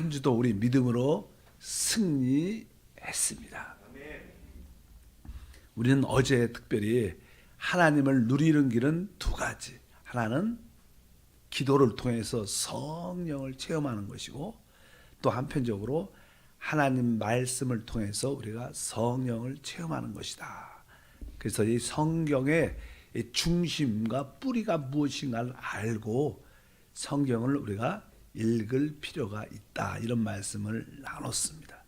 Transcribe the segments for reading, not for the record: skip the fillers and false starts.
한 주도 우리 믿음으로 승리했습니다. 우리는 어제 특별히 하나님을 누리는 길은 두 가지. 하나는 기도를 통해서 성령을 체험하는 것이고, 또 한편적으로 하나님 말씀을 통해서 우리가 성령을 체험하는 것이다. 그래서 이 성경의 중심과 뿌리가 무엇인가를 알고 성경을 우리가 읽을 필요가 있다, 이런 말씀을 나눴습니다.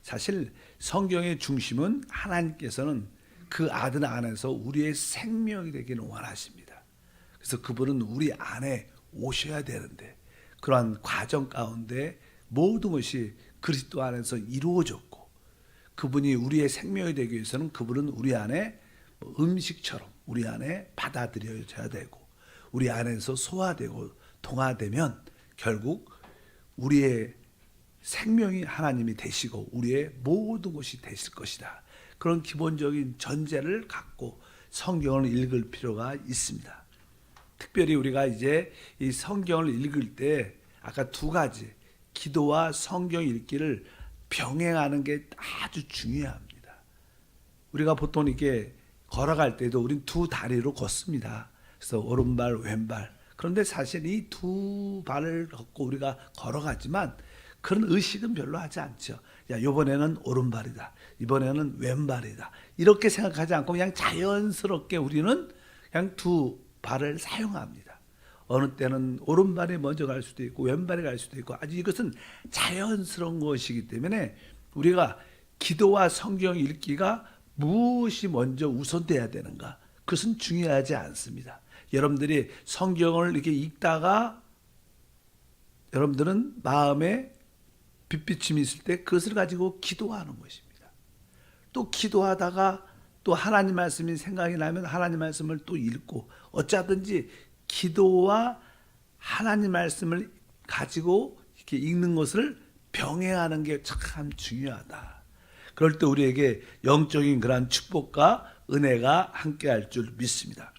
사실 성경의 중심은 하나님께서는 그 아들 안에서 우리의 생명이 되기를 원하십니다. 그래서 그분은 우리 안에 오셔야 되는데, 그러한 과정 가운데 모든 것이 그리스도 안에서 이루어졌고, 그분이 우리의 생명이 되기 위해서는 그분은 우리 안에 음식처럼 우리 안에 받아들여져야 되고, 우리 안에서 소화되고 동화되면 결국 우리의 생명이 하나님이 되시고 우리의 모든 것이 되실 것이다. 그런 기본적인 전제를 갖고 성경을 읽을 필요가 있습니다. 특별히 우리가 이제 이 성경을 읽을 때 아까 두 가지, 기도와 성경 읽기를 병행하는 게 아주 중요합니다. 우리가 보통 이렇게 걸어갈 때도 우린 두 다리로 걷습니다. 그래서 오른발, 왼발. 그런데 사실 이 두 발을 걷고 우리가 걸어가지만 그런 의식은 별로 하지 않죠. 야, 이번에는 오른발이다, 이번에는 왼발이다, 이렇게 생각하지 않고 그냥 자연스럽게 우리는 그냥 두 발을 사용합니다. 어느 때는 오른발이 먼저 갈 수도 있고 왼발이 갈 수도 있고, 아주 이것은 자연스러운 것이기 때문에 우리가 기도와 성경 읽기가 무엇이 먼저 우선돼야 되는가, 그것은 중요하지 않습니다. 여러분들이 성경을 이렇게 읽다가 여러분들은 마음에 빛비침이 있을 때 그것을 가지고 기도하는 것입니다. 또 기도하다가 또 하나님 말씀이 생각이 나면 하나님 말씀을 또 읽고, 어쩌든지 기도와 하나님 말씀을 가지고 이렇게 읽는 것을 병행하는 게 참 중요하다. 그럴 때 우리에게 영적인 그러한 축복과 은혜가 함께할 줄 믿습니다.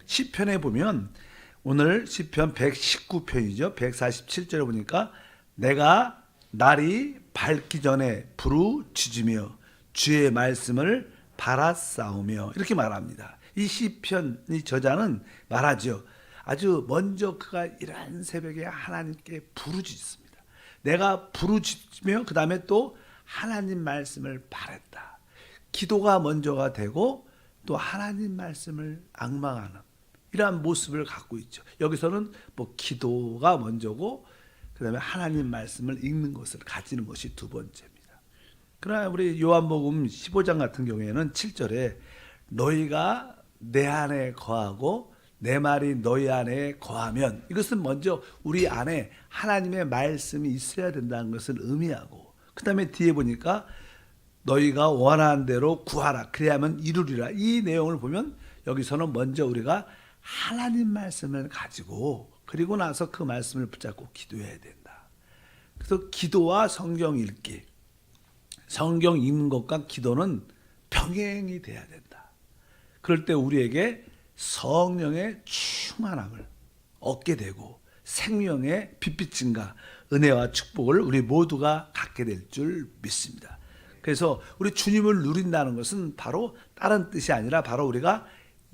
시편에 보면 오늘 시편 119편이죠. 147절에 보니까 내가 날이 밝기 전에 부르짖으며 주의 말씀을 바라싸우며, 이렇게 말합니다. 이 시편의 저자는 말하죠. 아주 먼저 그가 이러한 새벽에 하나님께 부르짖습니다. 내가 부르짖으며 그 다음에 또 하나님 말씀을 바랬다. 기도가 먼저가 되고 또 하나님 말씀을 앙망하는 이러한 모습을 갖고 있죠. 여기서는 뭐 기도가 먼저고 그 다음에 하나님 말씀을 읽는 것을 가지는 것이 두 번째입니다. 그러나 우리 요한복음 15장 같은 경우에는 7절에 너희가 내 안에 거하고 내 말이 너희 안에 거하면, 이것은 먼저 우리 안에 하나님의 말씀이 있어야 된다는 것을 의미하고, 그 다음에 뒤에 보니까 너희가 원하는 대로 구하라 그래야만 이루리라, 이 내용을 보면 여기서는 먼저 우리가 하나님 말씀을 가지고 그리고 나서 그 말씀을 붙잡고 기도해야 된다. 그래서 기도와 성경 읽기, 성경 읽는 것과 기도는 병행이 돼야 된다. 그럴 때 우리에게 성령의 충만함을 얻게 되고 생명의 빛비침과 은혜와 축복을 우리 모두가 갖게 될 줄 믿습니다. 그래서 우리 주님을 누린다는 것은 바로 다른 뜻이 아니라 바로 우리가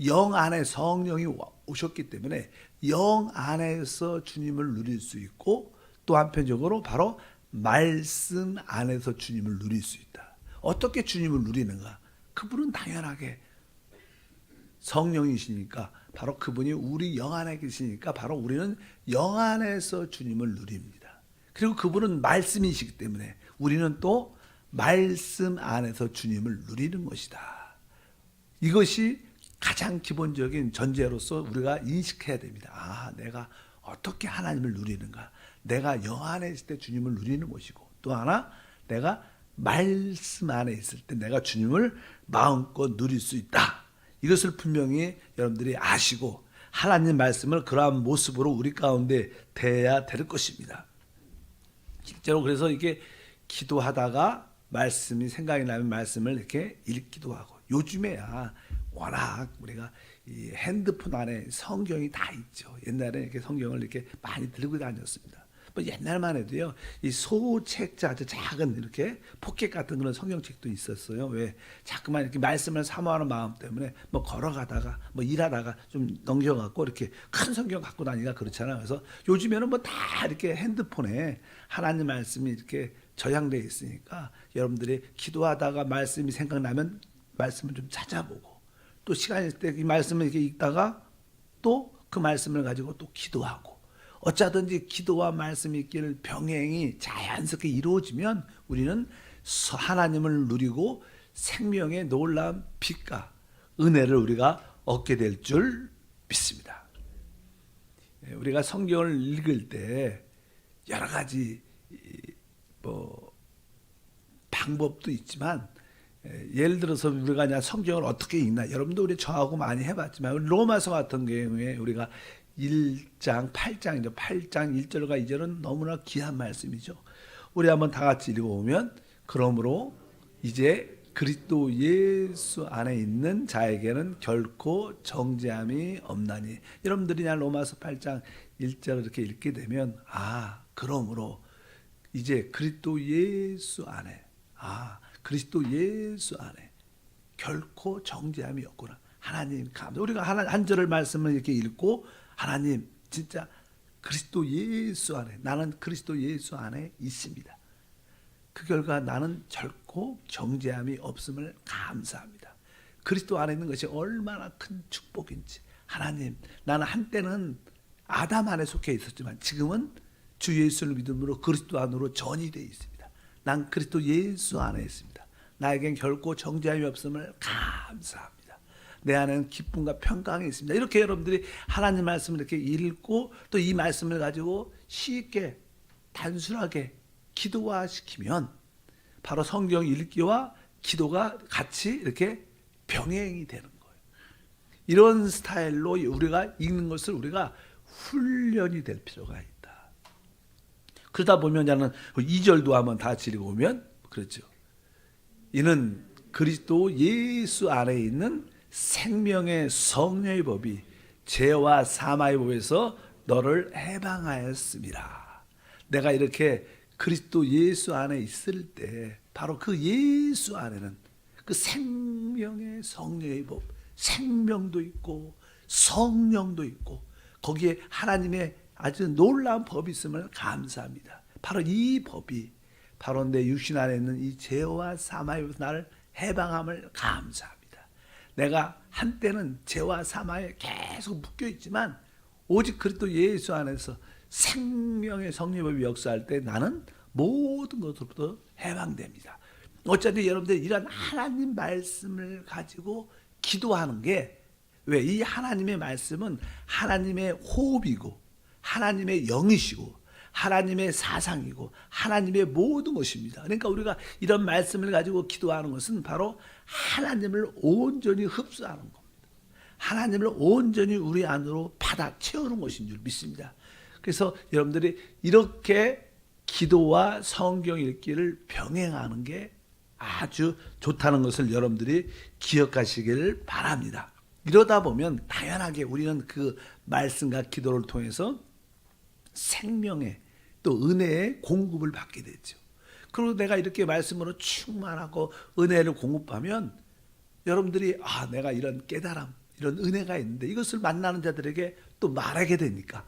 영 안에 성령이 오셨기 때문에 영 안에서 주님을 누릴 수 있고, 또 한편적으로 바로 말씀 안에서 주님을 누릴 수 있다. 어떻게 주님을 누리는가? 그분은 당연하게 성령이시니까 바로 그분이 우리 영 안에 계시니까 바로 우리는 영 안에서 주님을 누립니다. 그리고 그분은 말씀이시기 때문에 우리는 또 말씀 안에서 주님을 누리는 것이다. 이것이 가장 기본적인 전제로서 우리가 인식해야 됩니다. 아, 내가 어떻게 하나님을 누리는가? 내가 영 안에 있을 때 주님을 누리는 것이고, 또 하나 내가 말씀 안에 있을 때 내가 주님을 마음껏 누릴 수 있다. 이것을 분명히 여러분들이 아시고 하나님 말씀을 그러한 모습으로 우리 가운데 대해야 될 것입니다. 실제로 그래서 이게 기도하다가 말씀이 생각이 나면 말씀을 이렇게 읽기도 하고, 요즘에야 워낙 우리가 이 핸드폰 안에 성경이 다 있죠. 옛날에 이렇게 성경을 이렇게 많이 들고 다녔습니다. 뭐 옛날만 해도요, 이 소책자, 아주 작은 이렇게 포켓 같은 그런 성경책도 있었어요. 왜 자꾸만 이렇게 말씀을 사모하는 마음 때문에 뭐 걸어가다가 뭐 일하다가 좀 넘겨갖고 이렇게 큰 성경 갖고 다니가 그렇잖아요. 그래서 요즘에는 뭐 다 이렇게 핸드폰에 하나님 말씀이 이렇게 저장되어 있으니까 여러분들이 기도하다가 말씀이 생각나면 말씀을 좀 찾아보고 또 시간이 있을 때 이 말씀을 이렇게 읽다가 또 그 말씀을 가지고 또 기도하고 어쩌든지 기도와 말씀이 있기를 병행이 자연스럽게 이루어지면 우리는 하나님을 누리고 생명의 놀라운 빛과 은혜를 우리가 얻게 될 줄 믿습니다. 우리가 성경을 읽을 때 여러 가지 뭐 방법도 있지만 예를 들어서 우리가 그냥 성경을 어떻게 읽나 여러분도 우리 저하고 많이 해봤지만 로마서 같은 경우에 우리가 1장 8장이죠. 8장 1절과 2절은 너무나 귀한 말씀이죠. 우리 한번 다 같이 읽어보면 그러므로 이제 그리스도 예수 안에 있는 자에게는 결코 정죄함이 없나니. 여러분들이 그냥 로마서 8장 1절을 이렇게 읽게 되면 그러므로 이제 그리스도 예수 안에 그리스도 예수 안에 결코 정죄함이 없구나. 하나님 감사. 우리가 한 절을 말씀을 이렇게 읽고 하나님 진짜 그리스도 예수 안에 나는 그리스도 예수 안에 있습니다. 그 결과 나는 결코 정죄함이 없음을 감사합니다. 그리스도 안에 있는 것이 얼마나 큰 축복인지. 하나님 나는 한때는 아담 안에 속해 있었지만 지금은 주 예수를 믿음으로 그리스도 안으로 전이되어 있습니다. 난 그리스도 예수 안에 있습니다. 나에겐 결코 정죄함이 없음을 감사합니다. 내 안에는 기쁨과 평강이 있습니다. 이렇게 여러분들이 하나님 말씀을 이렇게 읽고 또 이 말씀을 가지고 쉽게 단순하게 기도화시키면 바로 성경 읽기와 기도가 같이 이렇게 병행이 되는 거예요. 이런 스타일로 우리가 읽는 것을 우리가 훈련이 될 필요가 있다. 그러다 보면 저는 2절도 한번 다 같이 읽어보면 그렇죠. 이는 그리스도 예수 안에 있는 생명의 성령의 법이 죄와 사망의 법에서 너를 해방하였습니다. 내가 이렇게 그리스도 예수 안에 있을 때 바로 그 예수 안에는 그 생명의 성령의 법, 생명도 있고 성령도 있고 거기에 하나님의 아주 놀라운 법이 있음을 감사합니다. 바로 이 법이 바로 내 육신 안에 있는 이 죄와 사망의 법에서 나를 해방함을 감사합니다. 내가 한때는 죄와 사망에 계속 묶여 있지만 오직 그리스도 예수 안에서 생명의 성령법이 역사할 때 나는 모든 것으로부터 해방됩니다. 어차피 여러분들 이런 하나님 말씀을 가지고 기도하는 게 왜? 이 하나님의 말씀은 하나님의 호흡이고 하나님의 영이시고 하나님의 사상이고 하나님의 모든 것입니다. 그러니까 우리가 이런 말씀을 가지고 기도하는 것은 바로 하나님을 온전히 흡수하는 겁니다. 하나님을 온전히 우리 안으로 받아 채우는 것인 줄 믿습니다. 그래서 여러분들이 이렇게 기도와 성경 읽기를 병행하는 게 아주 좋다는 것을 여러분들이 기억하시기를 바랍니다. 이러다 보면 당연하게 우리는 그 말씀과 기도를 통해서 생명의 또 은혜의 공급을 받게 되죠. 그리고 내가 이렇게 말씀으로 충만하고 은혜를 공급하면 여러분들이 내가 이런 깨달음, 이런 은혜가 있는데 이것을 만나는 자들에게 또 말하게 되니까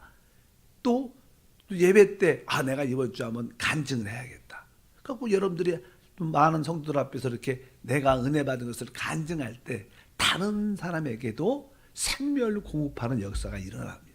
또 예배 때 내가 이번 주 한번 간증을 해야겠다. 그래서 여러분들이 많은 성도들 앞에서 이렇게 내가 은혜 받은 것을 간증할 때 다른 사람에게도 생명을 공급하는 역사가 일어납니다.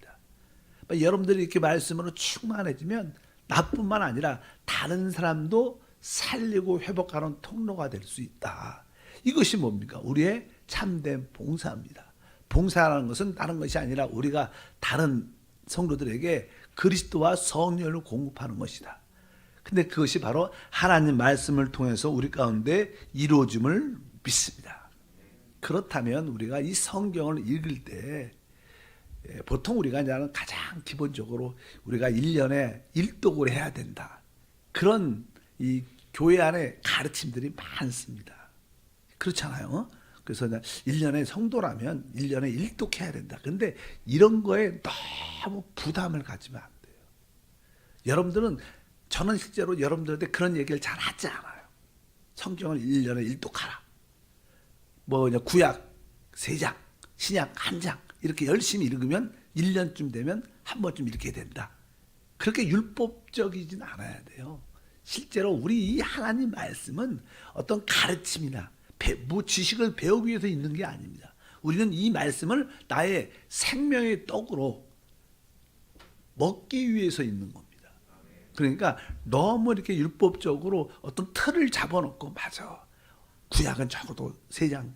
여러분들이 이렇게 말씀으로 충만해지면 나뿐만 아니라 다른 사람도 살리고 회복하는 통로가 될 수 있다. 이것이 뭡니까? 우리의 참된 봉사입니다. 봉사라는 것은 다른 것이 아니라 우리가 다른 성도들에게 그리스도와 성령을 공급하는 것이다. 근데 그것이 바로 하나님 말씀을 통해서 우리 가운데 이루어짐을 믿습니다. 그렇다면 우리가 이 성경을 읽을 때 보통 우리가 이제는 가장 기본적으로 우리가 1년에 1독을 해야 된다. 그런 이 교회 안에 가르침들이 많습니다. 그렇잖아요. 그래서 1년에 성도라면 1년에 1독 해야 된다. 그런데 이런 거에 너무 부담을 가지면 안 돼요. 여러분들은 저는 실제로 여러분들한테 그런 얘기를 잘 하지 않아요. 성경을 1년에 1독하라. 구약 3장, 신약 1장 이렇게 열심히 읽으면 1년쯤 되면 한 번쯤 읽게 된다. 그렇게 율법적이진 않아야 돼요. 실제로 우리 이 하나님 말씀은 어떤 가르침이나 지식을 배우기 위해서 있는 게 아닙니다. 우리는 이 말씀을 나의 생명의 떡으로 먹기 위해서 있는 겁니다. 그러니까 너무 이렇게 율법적으로 어떤 틀을 잡아놓고 맞아. 구약은 적어도 3장,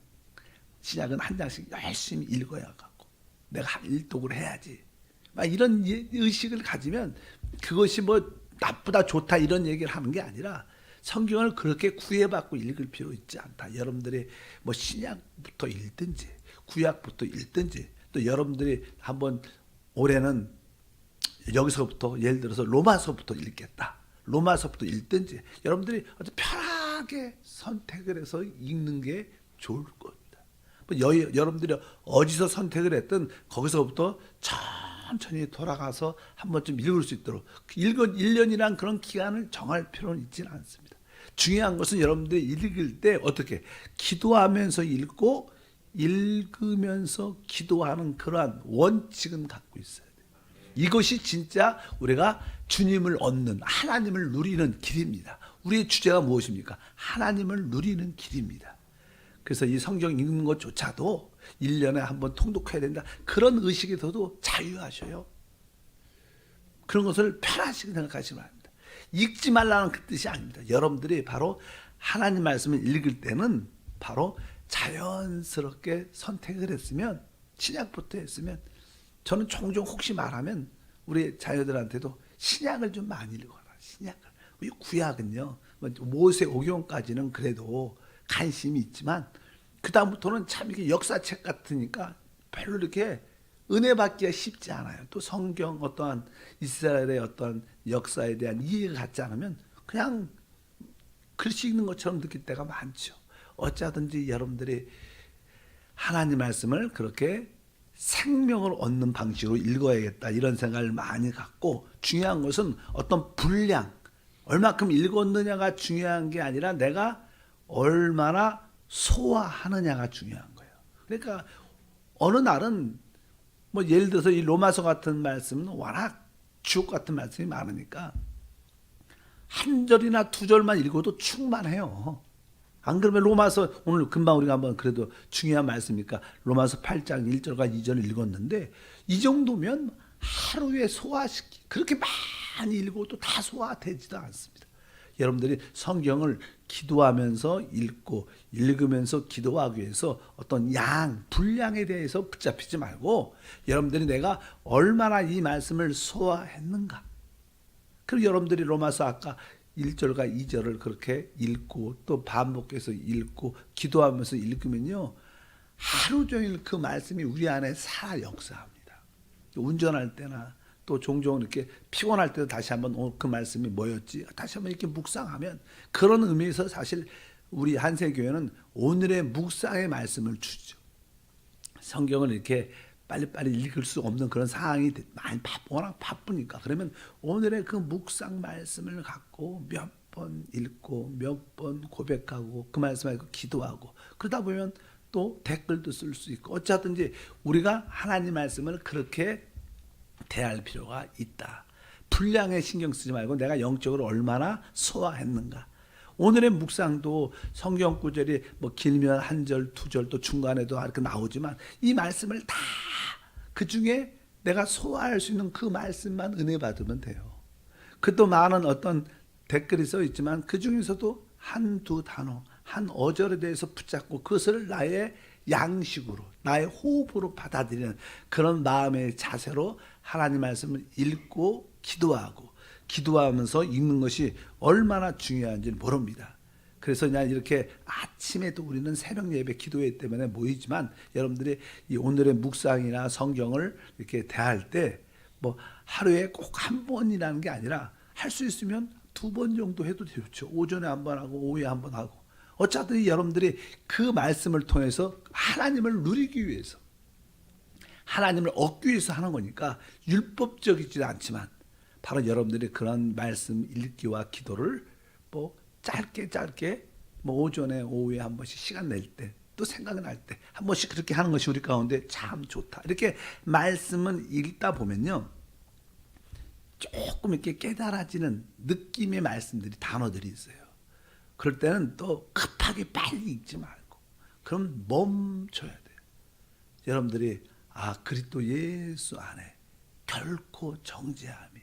신약은 1장씩 열심히 읽어야 갖고 내가 일독을 해야지. 막 이런 의식을 가지면 그것이 나쁘다 좋다 이런 얘기를 하는 게 아니라 성경을 그렇게 구애받고 읽을 필요 있지 않다. 여러분들이 신약부터 읽든지 구약부터 읽든지 또 여러분들이 한번 올해는 여기서부터 예를 들어서 로마서부터 읽겠다. 로마서부터 읽든지 여러분들이 아주 편하게 선택을 해서 읽는 게 좋을 겁니다. 여러분들이 어디서 선택을 했든 거기서부터 천천히 돌아가서 한 번쯤 읽을 수 있도록 1년이란 그런 기간을 정할 필요는 있지는 않습니다. 중요한 것은 여러분들이 읽을 때 어떻게 기도하면서 읽고 읽으면서 기도하는 그러한 원칙은 갖고 있어야 돼요. 이것이 진짜 우리가 주님을 얻는 하나님을 누리는 길입니다. 우리의 주제가 무엇입니까? 하나님을 누리는 길입니다. 그래서 이 성경 읽는 것조차도 1년에 한 번 통독해야 된다. 그런 의식에서도 자유하셔요. 그런 것을 편하시게 생각하시면 합니다. 읽지 말라는 그 뜻이 아닙니다. 여러분들이 바로 하나님 말씀을 읽을 때는 바로 자연스럽게 선택을 했으면 신약부터 했으면 저는 종종 혹시 말하면 우리 자녀들한테도 신약을 좀 많이 읽어라. 신약을. 이 구약은요. 모세 오경까지는 그래도 관심이 있지만 그 다음부터는 참 이게 역사책 같으니까 별로 이렇게 은혜 받기가 쉽지 않아요. 또 성경 어떠한 이스라엘의 어떠한 역사에 대한 이해가 갖지 않으면 그냥 글씨 읽는 것처럼 느낄 때가 많죠. 어쩌든지 여러분들이 하나님 말씀을 그렇게 생명을 얻는 방식으로 읽어야겠다 이런 생각을 많이 갖고 중요한 것은 어떤 분량 얼마큼 읽었느냐가 중요한 게 아니라 내가 얼마나 소화하느냐가 중요한 거예요. 그러니까 어느 날은 예를 들어서 이 로마서 같은 말씀은 워낙 주옥 같은 말씀이 많으니까 한 절이나 두 절만 읽어도 충만해요. 안 그러면 로마서 오늘 금방 우리가 한번 그래도 중요한 말씀이니까 로마서 8장 1절과 2절을 읽었는데 이 정도면 하루에 소화시키 그렇게 많이 읽어도 다 소화되지도 않습니다. 여러분들이 성경을 기도하면서 읽고 읽으면서 기도하기 위해서 어떤 분량에 대해서 붙잡히지 말고 여러분들이 내가 얼마나 이 말씀을 소화했는가. 그리고 여러분들이 로마서 아까 1절과 2절을 그렇게 읽고 또 반복해서 읽고 기도하면서 읽으면요. 하루 종일 그 말씀이 우리 안에 살아 역사합니다. 운전할 때나 또 종종 이렇게 피곤할 때도 다시 한번 그 말씀이 뭐였지? 다시 한번 이렇게 묵상하면 그런 의미에서 사실 우리 한세교회는 오늘의 묵상의 말씀을 주죠. 성경을 이렇게 빨리빨리 읽을 수 없는 그런 상황이 많이 워낙 바쁘니까 그러면 오늘의 그 묵상 말씀을 갖고 몇 번 읽고 몇 번 고백하고 그 말씀을 기도하고 그러다 보면 또 댓글도 쓸 수 있고 어쩌든지 우리가 하나님 말씀을 그렇게 대할 필요가 있다. 분량에 신경 쓰지 말고 내가 영적으로 얼마나 소화했는가. 오늘의 묵상도 성경 구절이 길면 한 절, 두 절 또 중간에도 이렇게 나오지만 이 말씀을 다 그 중에 내가 소화할 수 있는 그 말씀만 은혜 받으면 돼요. 그 또 많은 어떤 댓글이 써 있지만 그 중에서도 한두 단어, 한 어절에 대해서 붙잡고 그것을 나의 양식으로, 나의 호흡으로 받아들이는 그런 마음의 자세로 하나님 말씀을 읽고 기도하면서 읽는 것이 얼마나 중요한지 모릅니다. 그래서 그냥 이렇게 아침에도 우리는 새벽 예배 기도회 때문에 모이지만 여러분들이 이 오늘의 묵상이나 성경을 이렇게 대할 때 하루에 꼭 한 번이라는 게 아니라 할 수 있으면 2번 정도 해도 좋죠. 오전에 한 번 하고 오후에 한 번 하고 어차피 여러분들이 그 말씀을 통해서 하나님을 누리기 위해서 하나님을 얻기 위해서 하는 거니까 율법적이지 않지만 바로 여러분들이 그런 말씀 읽기와 기도를 뭐 짧게 뭐 오전에 오후에 한 번씩 시간 낼 때 또 생각이 날 때 한 번씩 그렇게 하는 것이 우리 가운데 참 좋다. 이렇게 말씀을 읽다 보면요, 조금 이렇게 깨달아지는 느낌의 말씀들이 단어들이 있어요. 그럴 때는 또 급하게 빨리 읽지 말고 그럼 멈춰야 돼요. 여러분들이 그리스도 예수 안에 결코 정죄함이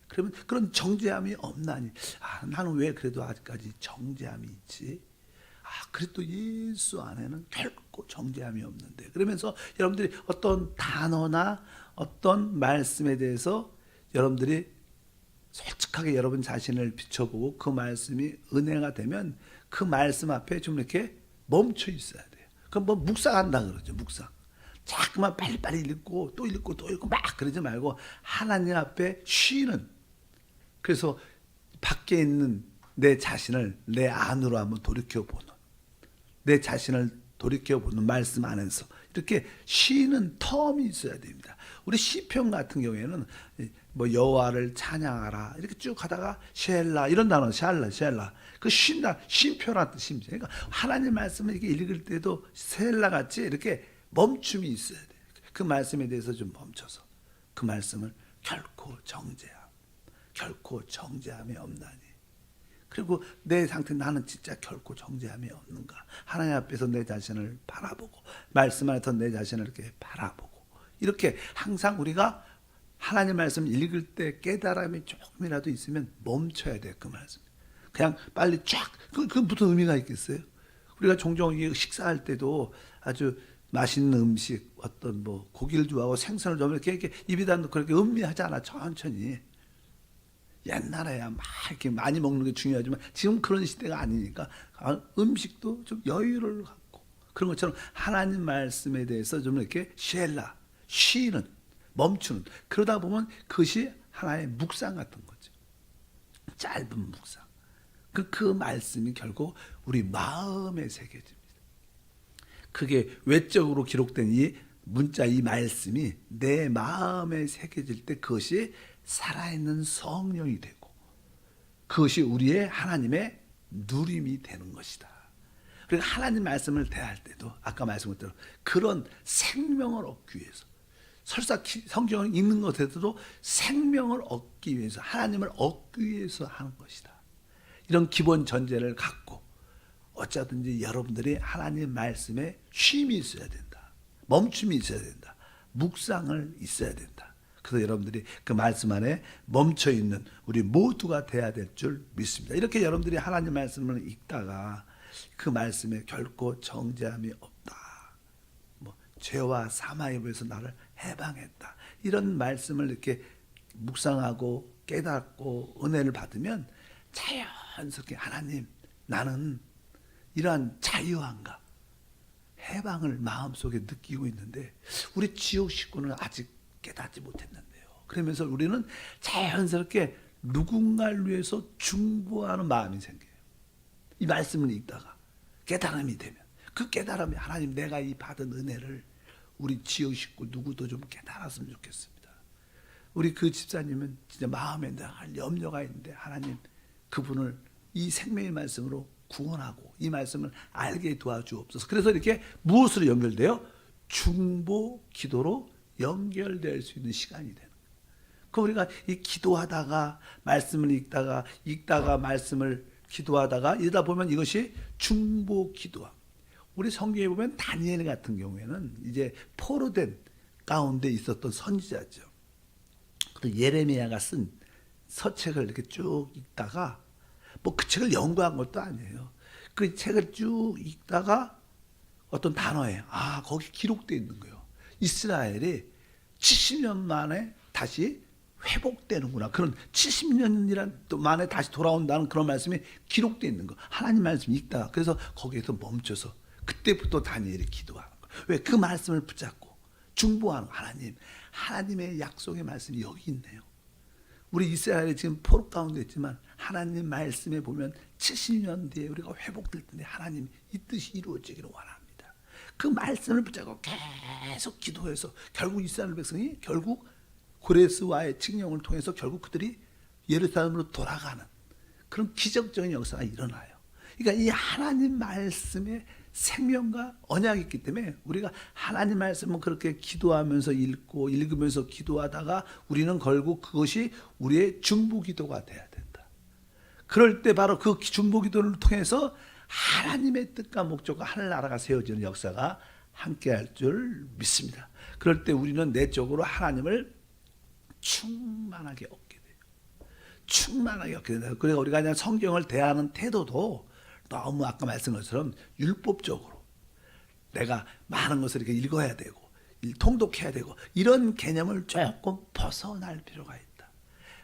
그러면 그런 정죄함이 없나니 나는 왜 그래도 아직까지 정죄함이 있지? 그리스도 예수 안에는 결코 정죄함이 없는데, 그러면서 여러분들이 어떤 단어나 어떤 말씀에 대해서 여러분들이 솔직하게 여러분 자신을 비춰보고 그 말씀이 은혜가 되면 그 말씀 앞에 좀 이렇게 멈춰 있어야 돼요. 그럼 뭐 묵상한다 그러죠. 묵상. 자꾸만 빨리빨리 읽고 또 읽고 또 읽고 막 그러지 말고 하나님 앞에 쉬는, 그래서 밖에 있는 내 자신을 내 안으로 한번 돌이켜보는, 내 자신을 돌이켜보는 말씀 안에서 이렇게 쉬는 텀이 있어야 됩니다. 우리 시편 같은 경우에는 뭐 여호와를 찬양하라 이렇게 쭉 하다가 쉘라 이런 단어, 샬라 그 쉰다, 쉼표란 뜻입니다. 그러니까 하나님 말씀을 이렇게 읽을 때도 셀라 같이 이렇게 멈춤이 있어야 돼요. 그 말씀에 대해서 좀 멈춰서 그 말씀을 결코 정죄함이 없나니, 그리고 내 상태 나는 진짜 결코 정죄함이 없는가, 하나님 앞에서 내 자신을 바라보고 말씀 안에서 내 자신을 이렇게 바라보고, 이렇게 항상 우리가 하나님 말씀 읽을 때 깨달음이 조금이라도 있으면 멈춰야 돼요. 그 말씀 그냥 빨리 쫙, 그 무슨 의미가 있겠어요? 우리가 종종 식사할 때도 아주 맛있는 음식, 어떤 뭐 고기를 좋아하고 생선을 좋아하면 이렇게 입에다 넣고 그렇게 음미하잖아. 천천히. 옛날에야 막 이렇게 많이 먹는 게 중요하지만 지금 그런 시대가 아니니까 음식도 좀 여유를 갖고 그런 것처럼 하나님 말씀에 대해서 좀 이렇게 쉘라, 쉬는, 멈추는, 그러다 보면 그것이 하나의 묵상 같은 거죠. 짧은 묵상. 그 말씀이 결국 우리 마음에 새겨집니다. 그게 외적으로 기록된 이 문자, 이 말씀이 내 마음에 새겨질 때 그것이 살아있는 성령이 되고 그것이 우리의 하나님의 누림이 되는 것이다. 그러니까 하나님 말씀을 대할 때도 아까 말씀한 대로 그런 생명을 얻기 위해서, 설사 성경을 읽는 것에서도 생명을 얻기 위해서, 하나님을 얻기 위해서 하는 것이다. 이런 기본 전제를 갖고 어쩌든지 여러분들이 하나님 말씀에 쉼이 있어야 된다. 멈춤이 있어야 된다. 묵상을 있어야 된다. 그래서 여러분들이 그 말씀 안에 멈춰 있는 우리 모두가 돼야 될 줄 믿습니다. 이렇게 여러분들이 하나님 말씀을 읽다가 그 말씀에 결코 정죄함이 없다. 뭐 죄와 사망에 비해서 나를 해방했다. 이런 말씀을 이렇게 묵상하고 깨닫고 은혜를 받으면 자연스럽게 하나님, 나는 이러한 자유함과 해방을 마음속에 느끼고 있는데 우리 지옥 식구는 아직 깨닫지 못했는데요. 그러면서 우리는 자연스럽게 누군가를 위해서 중보하는 마음이 생겨요. 이 말씀을 읽다가 깨달음이 되면 그 깨달음이 하나님, 내가 이 받은 은혜를 우리 지옥 식구 누구도 좀 깨달았으면 좋겠습니다. 우리 그 집사님은 진짜 마음에 늘 염려가 있는데 하나님, 그분을 이 생명의 말씀으로 구원하고 이 말씀을 알게 도와주옵소서. 그래서 이렇게 무엇으로 연결돼요? 중보 기도로 연결될 수 있는 시간이 되는 거예요. 그 우리가 이 기도하다가 말씀을 읽다가 말씀을 기도하다가 이러다 보면 이것이 중보 기도함. 우리 성경에 보면 다니엘 같은 경우에는 이제 포로된 가운데 있었던 선지자죠. 또 예레미야가 쓴 서책을 이렇게 쭉 읽다가 뭐 그 책을 연구한 것도 아니에요. 그 책을 쭉 읽다가 어떤 단어에 거기 기록되어 있는 거예요. 이스라엘이 70년 만에 다시 회복되는구나. 그런 70년이란 만에 다시 돌아온다는 그런 말씀이 기록되어 있는 거. 하나님 말씀 읽다가 그래서 거기에서 멈춰서 그때부터 다니엘이 기도하는 거예요. 왜? 그 말씀을 붙잡고 중보하는 거예요. 하나님의 약속의 말씀이 여기 있네요. 우리 이스라엘이 지금 포로 가운데 있지만 하나님 말씀에 보면 70년 뒤에 우리가 회복될 텐데 하나님 이 뜻이 이루어지기를 원합니다. 그 말씀을 붙잡고 계속 기도해서 결국 이스라엘 백성이 결국 고레스와의 칙령을 통해서 결국 그들이 예루살렘으로 돌아가는 그런 기적적인 역사가 일어나요. 그러니까 이 하나님 말씀의 생명과 언약이 있기 때문에 우리가 하나님 말씀은 그렇게 기도하면서 읽고 읽으면서 기도하다가 우리는 결국 그것이 우리의 중보기도가 돼야 된다. 그럴 때 바로 그 중보기도를 통해서 하나님의 뜻과 목적과 하늘나라가 세워지는 역사가 함께할 줄 믿습니다. 그럴 때 우리는 내적으로 하나님을 충만하게 얻게 돼요. 충만하게 얻게 돼요. 그래서 우리가 그냥 성경을 대하는 태도도 너무 아까 말씀한 것처럼 율법적으로 내가 많은 것을 이렇게 읽어야 되고 통독해야 되고 이런 개념을 조금 벗어날 필요가 있다.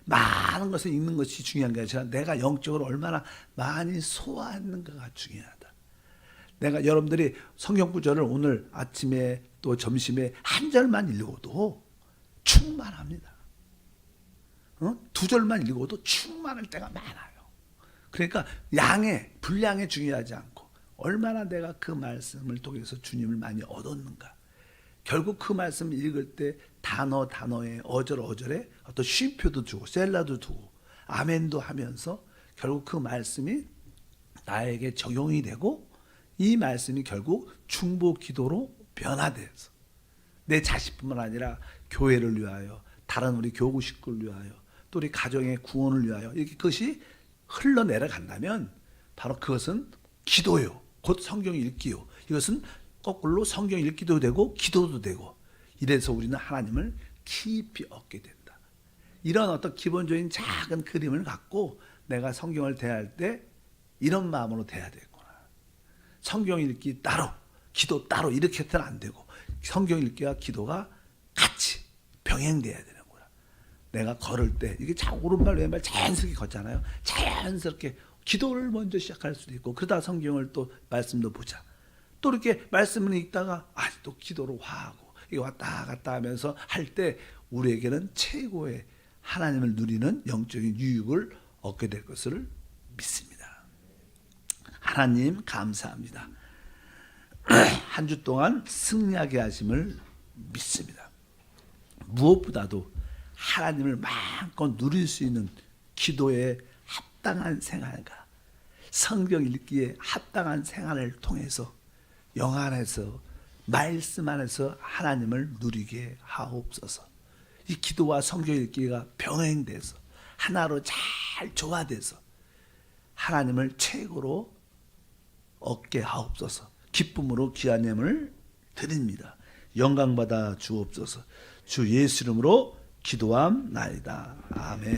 많은 것을 읽는 것이 중요한 게 아니라 내가 영적으로 얼마나 많이 소화하는가가 중요하다. 내가 여러분들이 성경 구절을 오늘 아침에 또 점심에 한 절만 읽어도 충만합니다. 두 절만 읽어도 충만할 때가 많아요. 그러니까 분량이 중요하지 않고 얼마나 내가 그 말씀을 통해서 주님을 많이 얻었는가. 결국 그 말씀을 읽을 때 단어에 어절에 어떤 쉼표도 주고 셀라도 두고 아멘도 하면서 결국 그 말씀이 나에게 적용이 되고 이 말씀이 결국 중보 기도로 변화돼서 내 자식뿐만 아니라 교회를 위하여 다른 우리 교구 식구를 위하여 또 우리 가정의 구원을 위하여 이렇게 그것이 흘러내려간다면 바로 그것은 기도요. 곧 성경 읽기요. 이것은 거꾸로 성경 읽기도 되고 기도도 되고 이래서 우리는 하나님을 깊이 얻게 된다. 이런 어떤 기본적인 작은 그림을 갖고 내가 성경을 대할 때 이런 마음으로 대해야 되겠구나. 성경 읽기 따로 기도 따로 이렇게 해서는 안 되고 성경 읽기와 기도가 같이 병행돼야 되는구나. 내가 걸을 때 이게 오른발 왼발 자연스럽게 걷잖아요. 자연스럽게 기도를 먼저 시작할 수도 있고 그러다 성경을 또 말씀도 보자. 또 이렇게 말씀을 읽다가 또 기도로 화하고 이게 왔다 갔다 하면서 할 때 우리에게는 최고의 하나님을 누리는 영적인 유익을 얻게 될 것을 믿습니다. 하나님 감사합니다. 한 주 동안 승리하게 하심을 믿습니다. 무엇보다도 하나님을 마음껏 누릴 수 있는 기도에 합당한 생활과 성경 읽기에 합당한 생활을 통해서 영 안에서 말씀 안에서 하나님을 누리게 하옵소서. 이 기도와 성경 읽기가 병행돼서 하나로 잘 조화돼서 하나님을 최고로 얻게 하옵소서. 기쁨으로 귀한 예물을 드립니다. 영광받아 주옵소서. 주 예수 이름으로 기도함나이다. 아멘.